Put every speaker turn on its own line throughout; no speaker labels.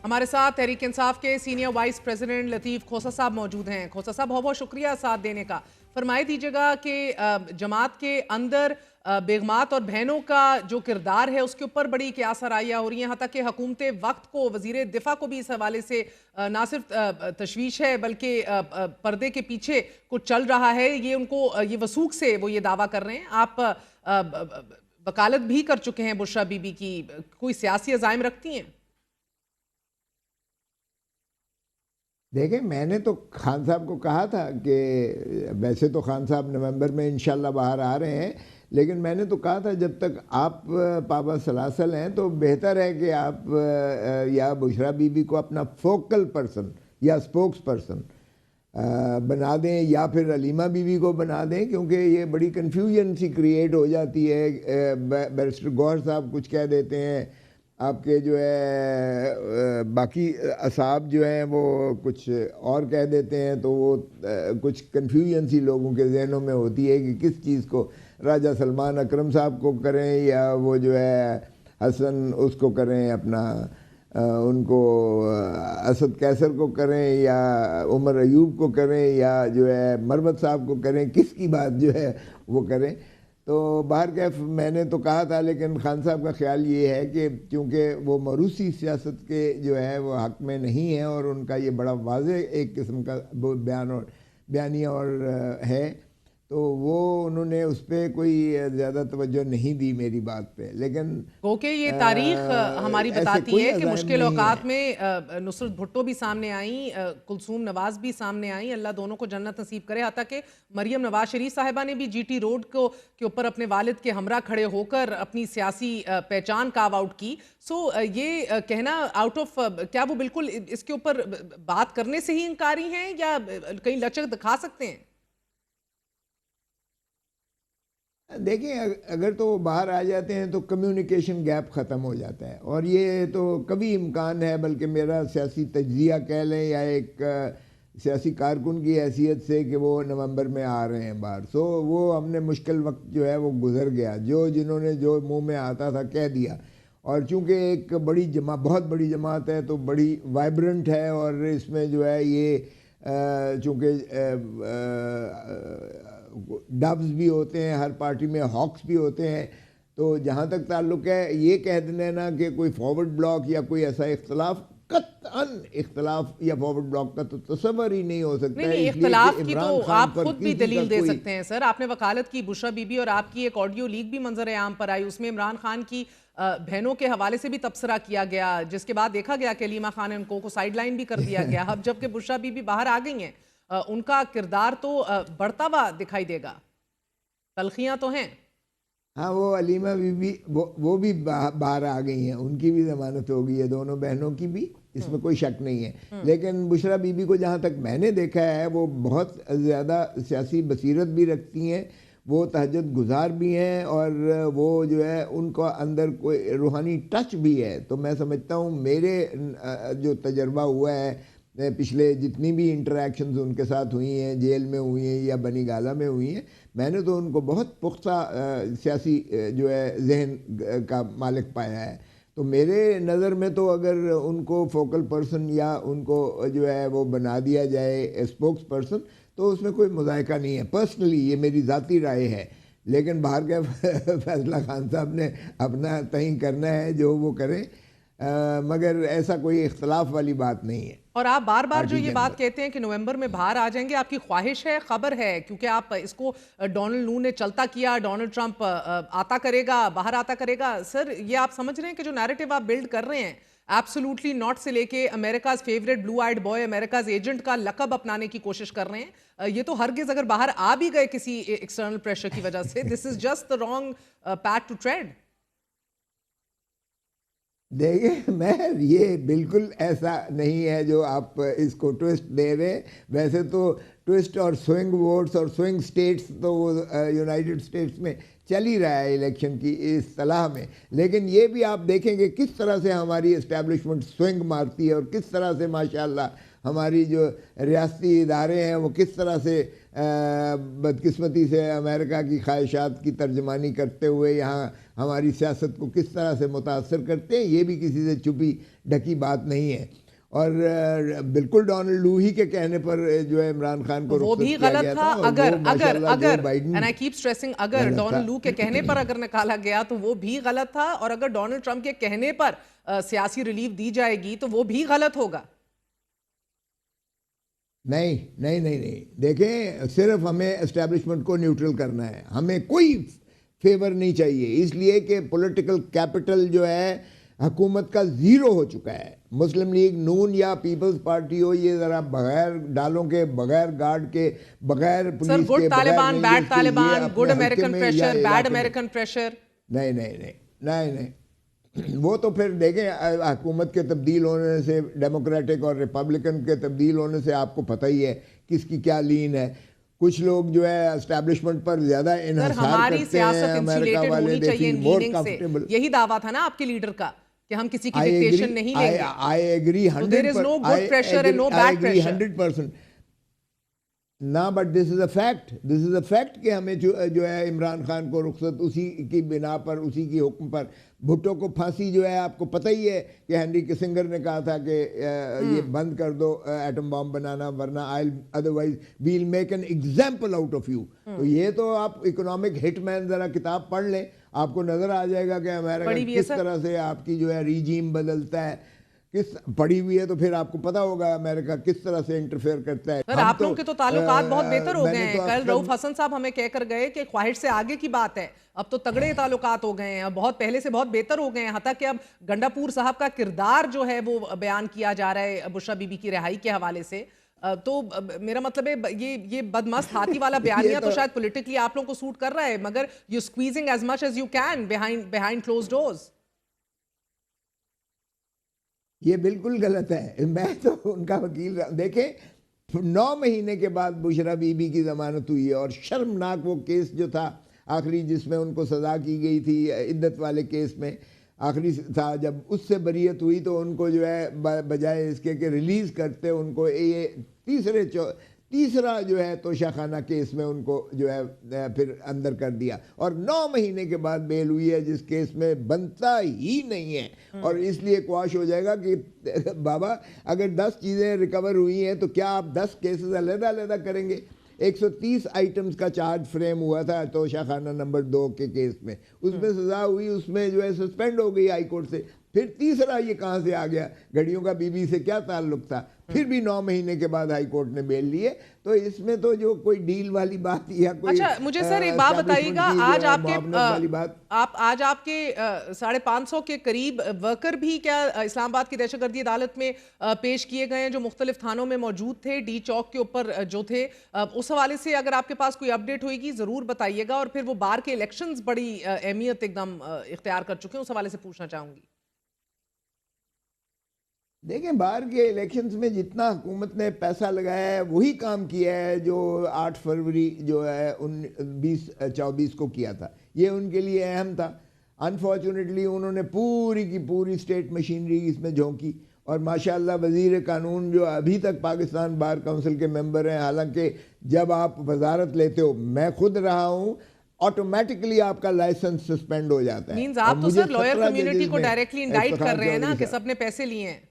हमारे साथ तहरीक इंसाफ के सीनियर वाइस प्रेसिडेंट लतीफ़ खोसा साहब मौजूद हैं। खोसा साहब, बहुत बहुत शुक्रिया साथ देने का। फरमाई दीजिएगा कि जमात के अंदर बेगमात और बहनों का जो किरदार है उसके ऊपर बड़ी क्या सराहियाँ हो रही हैं, यहाँ तक कि हुकूमत वक्त को, वज़ीर दिफा को भी इस हवाले से ना सिर्फ तशवीश है बल्कि पर्दे के पीछे कुछ चल रहा है। ये उनको ये वसूख से वो ये दावा कर रहे हैं। आप वकालत भी कर चुके हैं बुशरा बीबी की, कोई सियासी अज़ाइम रखती हैं?
देखें, मैंने तो खान साहब को कहा था कि वैसे तो खान साहब नवंबर में इंशाल्लाह बाहर आ रहे हैं, लेकिन मैंने तो कहा था जब तक आप पाबा सलासल हैं तो बेहतर है कि आप या बुशरा बीबी को अपना फोकल पर्सन या स्पोक्स पर्सन बना दें, या फिर अलीमा बीबी को बना दें, क्योंकि ये बड़ी कन्फ्यूजन सी क्रिएट हो जाती है। बैरिस्टर गौहर साहब कुछ कह देते हैं, आपके जो है बाकी असाब जो हैं वो कुछ और कह देते हैं, तो वो कुछ कन्फ्यूजन सी लोगों के जहनों में होती है कि किस चीज़ को राजा सलमान अकरम साहब को करें या वो जो है हसन उसको करें, अपना उनको असद कैसर को करें या उमर अयूब को करें या जो है मरवत साहब को करें, किसकी बात जो है वो करें। तो बाहर कैफ मैंने तो कहा था, लेकिन खान साहब का ख्याल ये है कि क्योंकि वो मरूसी सियासत के जो है वो हक़ में नहीं है और उनका ये बड़ा वाज़े एक किस्म का बयानिया और है, तो वो उन्होंने उस पर कोई ज़्यादा तवज्जो नहीं दी मेरी बात पे। लेकिन
ओके, ये तारीख हमारी बताती है कि मुश्किल औकात में नुसरत भुट्टो भी सामने आई, कुलसूम नवाज भी सामने आई, अल्लाह दोनों को जन्नत नसीब करे। हालांकि कि मरियम नवाज शरीफ साहिबा ने भी जीटी रोड को के ऊपर अपने वालिद के हमरा खड़े होकर अपनी सियासी पहचान कार्व आउट की। सो ये कहना आउट ऑफ, क्या वो बिल्कुल इसके ऊपर बात करने से ही इनकारी हैं या कहीं लचक दिखा सकते हैं?
देखिए, अगर तो बाहर आ जाते हैं तो कम्युनिकेशन गैप ख़त्म हो जाता है, और ये तो कभी इम्कान है, बल्कि मेरा सियासी तज्जिया कह लें या एक सियासी कारकुन की हैसियत से कि वो नवंबर में आ रहे हैं बाहर। सो वो हमने मुश्किल वक्त जो है वो गुजर गया, जिन्होंने जो मुंह में आता था कह दिया। और चूँकि एक बहुत बड़ी जमात है तो बड़ी वाइब्रेंट है, और इसमें जो है ये चूँकि डब्स भी होते हैं हर पार्टी में, हॉक्स भी होते हैं, तो जहाँ तक ताल्लुक़ है ये कह देना कि कोई फॉरवर्ड ब्लॉक या कोई ऐसा इख्तलाफ, कतअन इख्तलाफ या फॉरवर्ड ब्लॉक का तो तस्वर ही नहीं हो सकता है।
इख्तलाफ की तो आप खुद भी दलील दे सकते हैं सर। आपने वकालत की बुशरा बीबी और आपकी एक ऑडियो लीक भी मंजर आम पर आई, उसमें इमरान खान की बहनों के हवाले से भी तबसरा किया गया, जिसके बाद देखा गया कि अलीमा खान ने उनको साइडलाइन भी कर दिया गया। अब जबकि बुशरा बीबी बाहर आ गई हैं, उनका किरदार तो बढ़ता हुआ दिखाई देगा, तलखियां तो हैं।
हाँ, वो अलीमा बीबी वो भी बाहर आ गई हैं, उनकी भी जमानत हो गई है, दोनों बहनों की भी, इसमें कोई शक नहीं है। लेकिन बुशरा बीबी को जहाँ तक मैंने देखा है वो बहुत ज़्यादा सियासी बसीरत भी रखती हैं, वो तहज्जुद गुजार भी हैं, और वो जो है उनका अंदर कोई रूहानी टच भी है। तो मैं समझता हूँ, मेरे जो तजर्बा हुआ है पिछले जितनी भी इंटरेक्शंस उनके साथ हुई हैं, जेल में हुई हैं या बनी गाला में हुई हैं, मैंने तो उनको बहुत पुख्ता सियासी जो है जहन का मालिक पाया है। तो मेरे नज़र में तो अगर उनको फोकल पर्सन या उनको जो है वो बना दिया जाए स्पोक्स पर्सन, तो उसमें कोई मुज़ायका नहीं है। पर्सनली ये मेरी ज़ाती राय है, लेकिन बाहर का फैसला खान साहब ने अपना तय करना है, जो वो करें, मगर ऐसा कोई इख्तलाफ वाली बात नहीं है।
और आप बार बार जो ये बात कहते हैं कि नवंबर में बाहर आ जाएंगे, आपकी ख्वाहिश है, खबर है? क्योंकि आप इसको डोनाल्ड नू ने चलता किया, डोनाल्ड ट्रंप आता करेगा, बाहर आता करेगा। सर, ये आप समझ रहे हैं कि जो नैरेटिव आप बिल्ड कर रहे हैं एब्सोल्युटली नॉट से लेके America's favourite blue eyed boy, America's agent का लकब अपनाने की कोशिश कर रहे हैं, ये तो हरगिज अगर बाहर आ भी गए किसी एक्सटर्नल प्रेशर की वजह से, this is just the wrong path to tread.
देखिए, मैं ये बिल्कुल ऐसा नहीं है जो आप इसको ट्विस्ट दे रहे। वैसे तो ट्विस्ट और स्विंग वोट्स और स्विंग स्टेट्स तो वो यूनाइटेड स्टेट्स में चल ही रहा है इलेक्शन की इस सलाह में, लेकिन ये भी आप देखेंगे किस तरह से हमारी इस्टेब्लिशमेंट स्विंग मारती है और किस तरह से माशाल्लाह हमारी जो रियासती इदारे हैं वो किस तरह से बदकिस्मती से अमेरिका की ख्वाहिशात की तर्जमानी करते हुए यहाँ हमारी सियासत को किस तरह से मुतासर करते हैं, ये भी किसी से छुपी ढकी बात नहीं है। और बिल्कुल डोनाल्ड लू ही के कहने पर जो है इमरान खान को
वो भी गलत था। अगर एंड आई कीप स्ट्रेसिंग, अगर डोनाल्ड लू के कहने पर अगर निकाला गया तो वो भी गलत था, और अगर डोनाल्ड ट्रंप के कहने पर सियासी रिलीफ दी जाएगी तो वो भी गलत होगा।
नहीं नहीं नहीं नहीं, देखें सिर्फ हमें एस्टेब्लिशमेंट को न्यूट्रल करना है, हमें कोई फेवर नहीं चाहिए, इसलिए कि पॉलिटिकल कैपिटल जो है हुकूमत का ज़ीरो हो चुका है। मुस्लिम लीग नून या पीपल्स पार्टी हो, ये ज़रा बगैर डालों के, बगैर गार्ड के, बगैर पुलिस के,
good Taliban, bad Taliban, good American pressure, bad American pressure,
नहीं नहीं नहीं नहीं नहीं, वो तो फिर देखें हुकूमत के तब्दील होने से, डेमोक्रेटिक और रिपब्लिकन के तब्दील होने से आपको पता ही है किसकी क्या लीन है। कुछ लोग जो है एस्टैब्लिशमेंट पर ज्यादा इन्हिसार करते हैं, अमेरिका वाले दे फील मोर कंफर्टेबल।
यही दावा था ना आपके लीडर का कि हम किसी की डिक्टेशन नहीं लेंगे।
I agree 100%। ना but this is a fact, this is a fact कि हमें जो है इमरान खान को रुखसत उसी की बिना पर, उसी की हुक्म पर, भुट्टो को फांसी जो है आपको पता ही है कि हेनरी किसिंगर ने कहा था कि ये बंद कर दो एटम बॉम्ब बनाना, वरना I otherwise will make an example out of you. तो ये तो आप इकोनॉमिक हिटमैन जरा किताब पढ़ लें, आपको नजर आ जाएगा कि अमेरिका किस तरह से आपकी जो है रीजीम बदलता है, किस पड़ी हुई है, तो फिर आपको पता होगा अमेरिका किस तरह से इंटरफेयर करता है।
सर आप लोगों के तो ताल्लुकात बहुत बेहतर हो गए हैं। कल रऊफ हसन साहब हमें कहकर गए कि ख्वाहिश से आगे की बात है, अब तो तगड़े ताल्लुकात हो गए हैं, बहुत पहले से बहुत बेहतर हो गए हैं। हता कि अब गंडापुर साहब का किरदार जो है वो बयान किया जा रहा है बुशरा बीबी की रिहाई के हवाले से। तो मेरा मतलब है ये बदमस्त हाथी वाला बयानिया तो शायद पॉलिटिकली आप लोगों को सूट कर रहा है, मगर you squeezing as much as you can behind closed doors.
ये बिल्कुल गलत है। मैं तो उनका वकील देखें 9 महीने के बाद बुशरा बीबी की जमानत हुई है, और शर्मनाक वो केस जो था आखिरी जिसमें उनको सज़ा की गई थी इद्दत वाले केस में आखिरी था, जब उससे बरीयत हुई तो उनको जो है बजाय इसके कि रिलीज़ करते उनको ये तीसरा जो है तोशाखाना केस में उनको जो है फिर अंदर कर दिया, और 9 महीने के बाद बेल हुई है जिस केस में बनता ही नहीं है। और इसलिए क्वाश हो जाएगा कि बाबा अगर 10 चीज़ें रिकवर हुई हैं तो क्या आप 10 केसेस अलग-अलग करेंगे? 130 आइटम्स का चार्ज फ्रेम हुआ था तोशाखाना नंबर 2 के केस में, उसमें सज़ा हुई, उसमें जो है सस्पेंड हो गई हाई कोर्ट से। फिर तीसरा ये कहाँ से आ गया? घड़ियों का बीबी से क्या ताल्लुक था? फिर भी 9 महीने के बाद हाई कोर्ट ने बेल लिए। तो इसमें तो जो कोई डील वाली बात या कोई
अच्छा मुझे सर एक बात बताइएगा, आज आपके 550 के करीब वर्कर भी क्या इस्लामाबाद की दहशतगर्दी अदालत में पेश किए गए हैं, जो मुख्तलिफ थानों में मौजूद थे, डी चौक के ऊपर जो थे, उस हवाले से अगर आपके पास कोई अपडेट होगी जरूर बताइएगा। और फिर वो बार के इलेक्शंस बड़ी अहमियत एकदम इख्तियार कर चुके हैं, उस हवाले से पूछना चाहूंगी।
देखें बाहर के इलेक्शंस में जितना हुकूमत ने पैसा लगाया है वही काम किया है जो 8 फरवरी जो है 2024 को किया था, ये उनके लिए अहम था। अनफॉर्चुनेटली उन्होंने पूरी की पूरी स्टेट मशीनरी इसमें झोंकी, और माशाल्लाह वज़ीर कानून जो अभी तक पाकिस्तान बार काउंसिल के मेंबर हैं, हालांकि जब आप वजारत लेते हो, मैं खुद रहा हूँ, ऑटोमेटिकली आपका लाइसेंस सस्पेंड हो जाता है।
मींस आप तो सर लॉयर कम्युनिटी को डायरेक्टली इंडाइट कर रहे हैं ना कि सबने पैसे लिए हैं।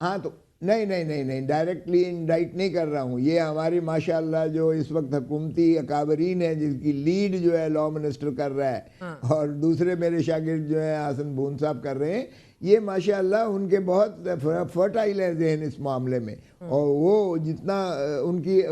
हाँ तो नहीं, डायरेक्टली इंडाइट नहीं कर रहा हूँ। ये हमारी माशाल्लाह जो इस वक्त हुकूमती अकाबरीन है, जिसकी लीड जो है लॉ मिनिस्टर कर रहा है, हाँ। और दूसरे मेरे शागिर्द जो है हसन बून साहब कर रहे हैं, ये माशाल्लाह उनके बहुत फर्टाइल है जहन इस मामले में, और वो जितना उनकी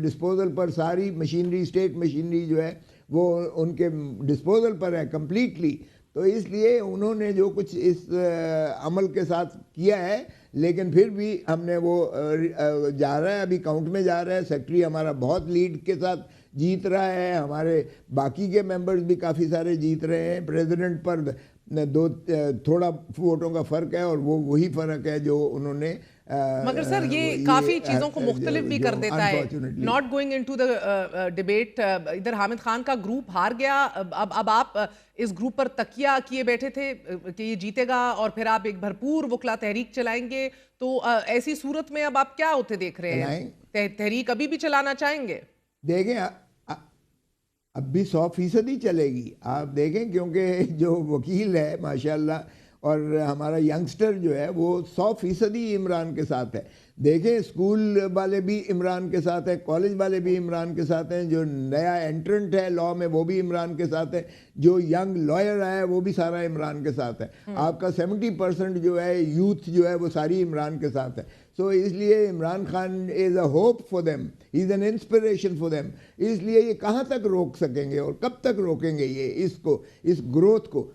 डिस्पोजल पर सारी मशीनरी, स्टेट मशीनरी जो है वो उनके डिस्पोजल पर है कम्प्लीटली। तो इसलिए उन्होंने जो कुछ इस अमल के साथ किया है, लेकिन फिर भी हमने वो जा रहा है, अभी काउंट में जा रहा है। सेक्रेटरी हमारा बहुत लीड के साथ जीत रहा है, हमारे बाकी के मेंबर्स भी काफ़ी सारे जीत रहे हैं। प्रेसिडेंट पर थोड़ा वोटों का फ़र्क है, और वो वही फ़र्क है जो उन्होंने
मगर सर ये काफी चीजों को मुख्तलिफ भी कर देता है। Not going into the debate, इधर हामिद खान का ग्रुप हार गया, अब आप इस ग्रुप पर तकिया किए बैठे थे कि ये जीतेगा और फिर आप एक भरपूर वकला तहरीक चलाएंगे, तो ऐसी सूरत में अब आप क्या होते देख रहे हैं? तहरीक अभी भी चलाना चाहेंगे?
देखें, अब भी 100% ही चलेगी, आप देखें, क्योंकि जो वकील है माशाल्लाह और हमारा यंगस्टर जो है वो 100% ही इमरान के साथ है। देखें, स्कूल वाले भी इमरान के साथ है, कॉलेज वाले भी इमरान के साथ हैं, जो नया एंट्रेंट है लॉ में वो भी इमरान के साथ है, जो यंग लॉयर आया है वो भी सारा इमरान के साथ है। आपका 70% जो है यूथ जो है वो सारी इमरान के साथ है। सो इसलिए Imran Khan is a hope for them, is an inspiration for them. इसलिए ये कहाँ तक रोक सकेंगे और कब तक रोकेंगे ये इसको, इस ग्रोथ को?